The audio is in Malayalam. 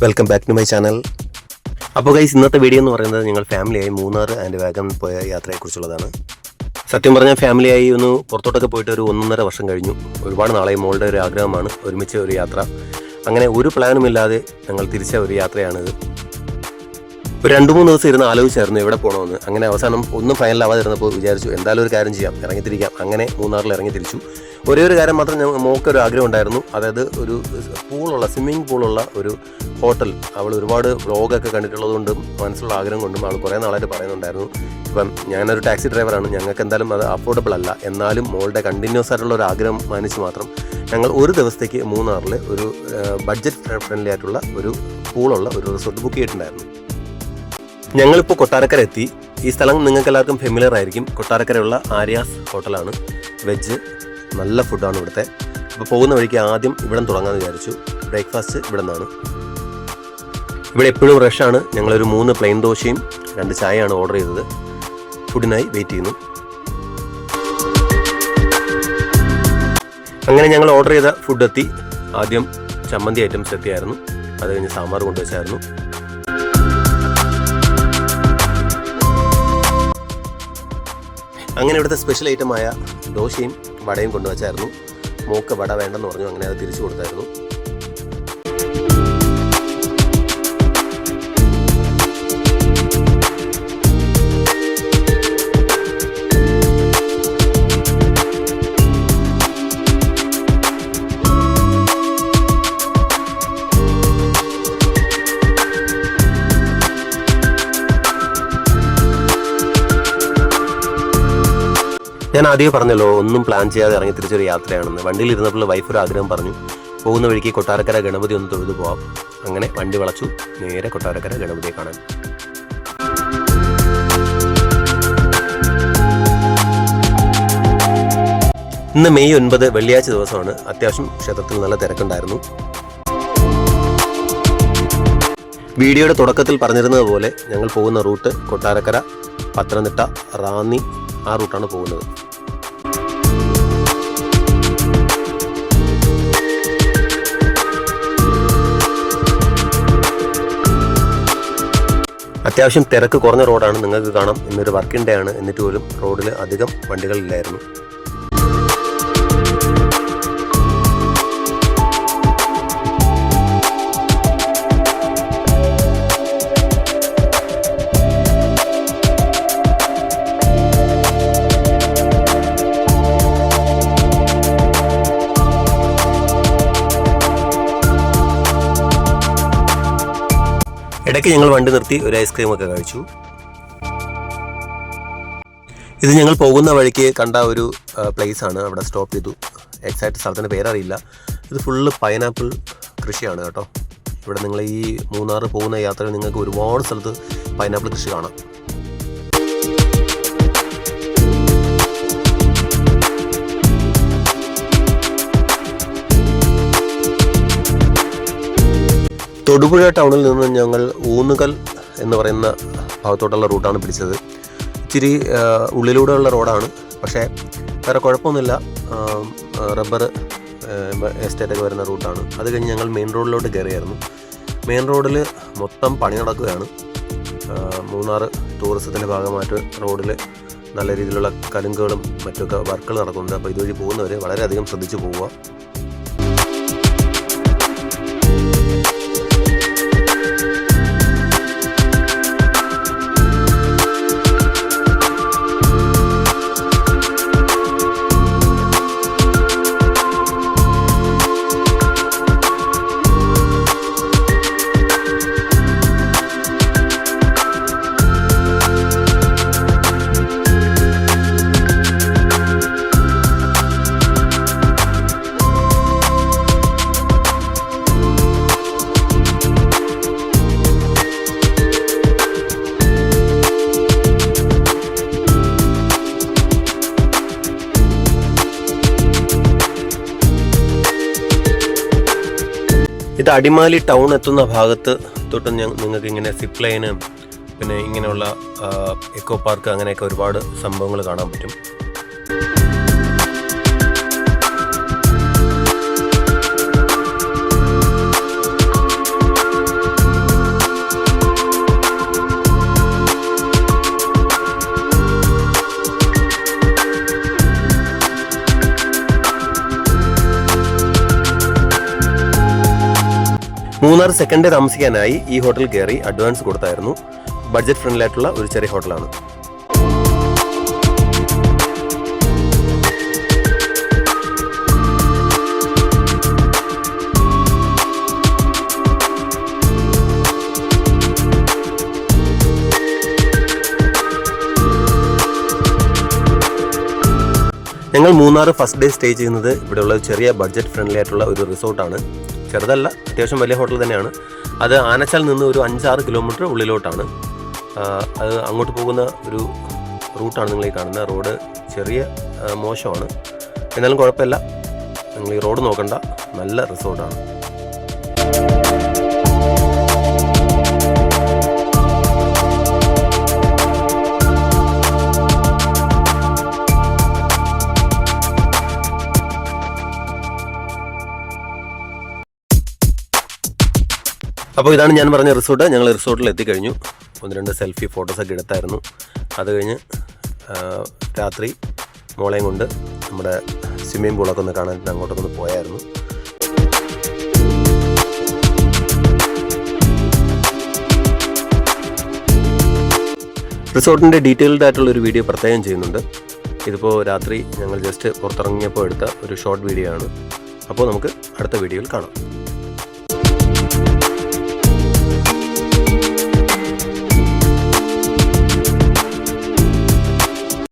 Welcome back to my channel. അപ്പോൾ ഗൈസ്, ഇന്നത്തെ വീഡിയോ എന്ന് പറയുന്നത് ഞങ്ങൾ ഫാമിലിയായി മൂന്നാർ ആൻഡ് വാഗമൺ പോയ യാത്രയെക്കുറിച്ചുള്ളതാണ്. സത്യം പറഞ്ഞാൽ ഫാമിലിയായി ഒന്ന് പുറത്തോട്ടൊക്കെ പോയിട്ട് ഒരു 1.5 വർഷം കഴിഞ്ഞു. ഒരുപാട് നാളായി. മോളുടെ ഒരു ആഗ്രഹമാണ് ഒരുമിച്ച് ഒരു യാത്ര. അങ്ങനെ ഒരു പ്ലാനുമില്ലാതെ ഞങ്ങൾ തിരിച്ച ഒരു യാത്രയാണിത്. ഒരു 2-3 ദിവസം ഇരുന്ന് ആലോചിച്ചായിരുന്നു എവിടെ പോകണമെന്ന്. അങ്ങനെ അവസാനം ഒന്നും ഫൈനലാവാതിരുന്നപ്പോൾ വിചാരിച്ചു എന്തായാലും ഒരു കാര്യം ചെയ്യാം, ഇറങ്ങിത്തിരിക്കാം. അങ്ങനെ മൂന്നാറിൽ ഇറങ്ങി തിരിച്ചു. ഒരേ ഒരു കാര്യം മാത്രം മോക്കൊരു ആഗ്രഹം ഉണ്ടായിരുന്നു. അതായത് ഒരു സ്വിമ്മിംഗ് പൂളുള്ള ഒരു ഹോട്ടൽ. അവൾ ഒരുപാട് വ്ളോഗൊക്കെ കണ്ടിട്ടുള്ളത് കൊണ്ടും മനസ്സിലുള്ള ആഗ്രഹം കൊണ്ടും അവൾ കുറേ നാളായിട്ട് പറയുന്നുണ്ടായിരുന്നു. ഇപ്പം ഞാനൊരു ടാക്സി ഡ്രൈവറാണ്, ഞങ്ങൾക്ക് എന്തായാലും അത് അഫോർഡബിൾ അല്ല. എന്നാലും മോളുടെ കണ്ടിന്യൂസ് ആയിട്ടുള്ള ഒരു ആഗ്രഹം മാനിച്ച് മാത്രം ഞങ്ങൾ ഒരു ദിവസത്തേക്ക് മൂന്നാറിൽ ഒരു ബഡ്ജറ്റ് ഫ്രണ്ട്ലി ആയിട്ടുള്ള ഒരു പൂളുള്ള ഒരു റിസോർട്ട് ബുക്ക് ചെയ്തിട്ടുണ്ടായിരുന്നു. ഞങ്ങളിപ്പോൾ കൊട്ടാരക്കര എത്തി. ഈ സ്ഥലം നിങ്ങൾക്ക് എല്ലാവർക്കും ഫെമിലിയർ ആയിരിക്കും. കൊട്ടാരക്കരയുള്ള ആര്യാസ് ഹോട്ടലാണ്. വെജ് നല്ല ഫുഡാണ് ഇവിടുത്തെ. അപ്പോൾ പോകുന്ന വഴിക്ക് ആദ്യം ഇവിടെ തുടങ്ങാമെന്ന് വിചാരിച്ചു. ബ്രേക്ക്ഫാസ്റ്റ് ഇവിടെ നിന്നാണ്. ഇവിടെ എപ്പോഴും റഷാണ്. ഞങ്ങളൊരു 3 പ്ലെയിൻ ദോശയും 2 ചായയാണ് ഓർഡർ ചെയ്തത്. ഫുഡിനായി വെയിറ്റ് ചെയ്യുന്നു. അങ്ങനെ ഞങ്ങൾ ഓർഡർ ചെയ്ത ഫുഡ് എത്തി. ആദ്യം ചമ്മന്തി ഐറ്റംസ് എത്തിയായിരുന്നു. അത് കഴിഞ്ഞ് സാമ്പാർ കൊണ്ടുവച്ചായിരുന്നു. അങ്ങനെ ഇവിടുത്തെ സ്പെഷ്യൽ ഐറ്റമായ ദോശയും വടയും കൊണ്ടുവച്ചായിരുന്നു. മോക്ക് വട വേണ്ടെന്ന് പറഞ്ഞു. അങ്ങനെ അത് തിരിച്ചു കൊടുത്തായിരുന്നു. ഞാൻ ആദ്യം പറഞ്ഞല്ലോ, ഒന്നും പ്ലാൻ ചെയ്യാതെ ഇറങ്ങി തിരിച്ചൊരു യാത്രയാണെന്ന്. വണ്ടിയിൽ ഇരുന്നപ്പോൾ വൈഫ് ഒരു ആഗ്രഹം പറഞ്ഞു, പോകുന്ന വഴിക്ക് കൊട്ടാരക്കര ഗണപതി ഒന്ന് തൊഴുതു പോവാം. അങ്ങനെ വണ്ടി വളച്ചു നേരെ കൊട്ടാരക്കര ഗണപതിയെ കാണാൻ. ഇന്ന് മെയ് 9 വെള്ളിയാഴ്ച ദിവസമാണ്. അത്യാവശ്യം ക്ഷേത്രത്തിൽ നല്ല തിരക്കുണ്ടായിരുന്നു. വീഡിയോയുടെ തുടക്കത്തിൽ പറഞ്ഞിരുന്നത് പോലെ ഞങ്ങൾ പോകുന്ന റൂട്ട് കൊട്ടാരക്കര, പത്തനംതിട്ട, റാന്നി ആ റൂട്ടാണ് പോകുന്നത്. അത്യാവശ്യം തിരക്ക് കുറഞ്ഞ റോഡാണ്. നിങ്ങൾക്ക് കാണാം, ഇന്നൊരു വർക്കിംഗ് ഡേ ആണ്. എന്നിട്ട് പോലും റോഡിൽ അധികം വണ്ടികളില്ലായിരുന്നു. ഇടയ്ക്ക് ഞങ്ങൾ വണ്ടി നിർത്തി ഒരു ഐസ്ക്രീമൊക്കെ കഴിച്ചു. ഇത് ഞങ്ങൾ പോകുന്ന വഴിക്ക് കണ്ട ഒരു പ്ലേസ് ആണ്. അവിടെ സ്റ്റോപ്പ് ചെയ്തു. എക്സാക്ട് സ്ഥലത്തിൻ്റെ പേരറിയില്ല. ഇത് ഫുള്ള് പൈനാപ്പിൾ കൃഷിയാണ് കേട്ടോ. ഇവിടെ നിങ്ങൾ ഈ മൂന്നാർ പോകുന്ന യാത്രയിൽ നിങ്ങൾക്ക് ഒരുപാട് സ്ഥലത്ത് പൈനാപ്പിൾ കൃഷി കാണാം. തൊടുപുഴ ടൗണിൽ നിന്ന് ഞങ്ങൾ ഊന്നുകൽ എന്ന് പറയുന്ന ഭാഗത്തോട്ടുള്ള റൂട്ടാണ് പിടിച്ചത്. ഇച്ചിരി ഉള്ളിലൂടെയുള്ള റോഡാണ്, പക്ഷേ വേറെ കുഴപ്പമൊന്നുമില്ല. റബ്ബർ എസ്റ്റേറ്റൊക്കെ വരുന്ന റൂട്ടാണ്. അത് കഴിഞ്ഞ് ഞങ്ങൾ മെയിൻ റോഡിലോട്ട് കയറിയായിരുന്നു. മെയിൻ റോഡിൽ മൊത്തം പണി നടക്കുകയാണ്. മൂന്നാർ ടൂറിസത്തിൻ്റെ ഭാഗമായിട്ട് റോഡിൽ നല്ല രീതിയിലുള്ള കലുങ്കുകളും മറ്റൊക്കെ വർക്കുകൾ നടക്കുന്നുണ്ട്. അപ്പോൾ ഇതുവഴി പോകുന്നവർ വളരെയധികം ശ്രദ്ധിച്ചു പോവുക. ഇത് അടിമാലി ടൗൺ എത്തുന്ന ഭാഗത്ത് തൊട്ട് നിങ്ങൾക്ക് ഇങ്ങനെ സിപ്പ് ലൈന്, പിന്നെ ഇങ്ങനെയുള്ള എക്കോ പാർക്ക്, അങ്ങനെയൊക്കെ ഒരുപാട് സംഭവങ്ങൾ കാണാൻ പറ്റും. മൂന്നാർ സെക്കൻഡ് ഡേ താമസിക്കാനായി ഈ ഹോട്ടൽ കയറി അഡ്വാൻസ് കൊടുത്തായിരുന്നു. ബഡ്ജറ്റ് ഫ്രണ്ട്ലി ആയിട്ടുള്ള ഒരു ചെറിയ ഹോട്ടലാണ്. ഞങ്ങൾ മൂന്നാർ ഫസ്റ്റ് ഡേ സ്റ്റേ ചെയ്യുന്നത് ഇവിടെയുള്ള ചെറിയ ബഡ്ജറ്റ് ഫ്രണ്ട്ലി ആയിട്ടുള്ള ഒരു റിസോർട്ടാണ്. ചെറുതല്ല, അത്യാവശ്യം വലിയ ഹോട്ടൽ തന്നെയാണ്. അത് ആനച്ചാൽ നിന്ന് ഒരു 5-6 കിലോമീറ്റർ ഉള്ളിലോട്ടാണ്. അത് അങ്ങോട്ട് പോകുന്ന ഒരു റൂട്ടാണ് നിങ്ങൾ ഈ കാണുന്ന റോഡ്. ചെറിയ മോശമാണ്, എന്നാലും കുഴപ്പമില്ല. നിങ്ങൾ ഈ റോഡ് നോക്കണ്ട, നല്ല റിസോർട്ടാണ്. അപ്പോൾ ഇതാണ് ഞാൻ പറഞ്ഞ റിസോർട്ട്. ഞങ്ങൾ റിസോർട്ടിൽ എത്തിക്കഴിഞ്ഞു. 1-2 സെൽഫി ഫോട്ടോസൊക്കെ എടുത്തായിരുന്നു. അത് കഴിഞ്ഞ് രാത്രി മോളെയും കൊണ്ട് നമ്മുടെ സ്വിമ്മിംഗ് പൂളൊക്കെ ഒന്ന് കാണാൻ അങ്ങോട്ടൊക്കെ ഒന്ന് പോയായിരുന്നു. റിസോർട്ടിൻ്റെ ഡീറ്റെയിൽഡ് ആയിട്ടുള്ളൊരു വീഡിയോ പ്രത്യേകം ചെയ്യുന്നുണ്ട്. ഇതിപ്പോൾ രാത്രി ഞങ്ങൾ ജസ്റ്റ് പുറത്തിറങ്ങിയപ്പോൾ എടുത്ത ഒരു ഷോർട്ട് വീഡിയോ ആണ്. അപ്പോൾ നമുക്ക് അടുത്ത വീഡിയോയിൽ കാണാം.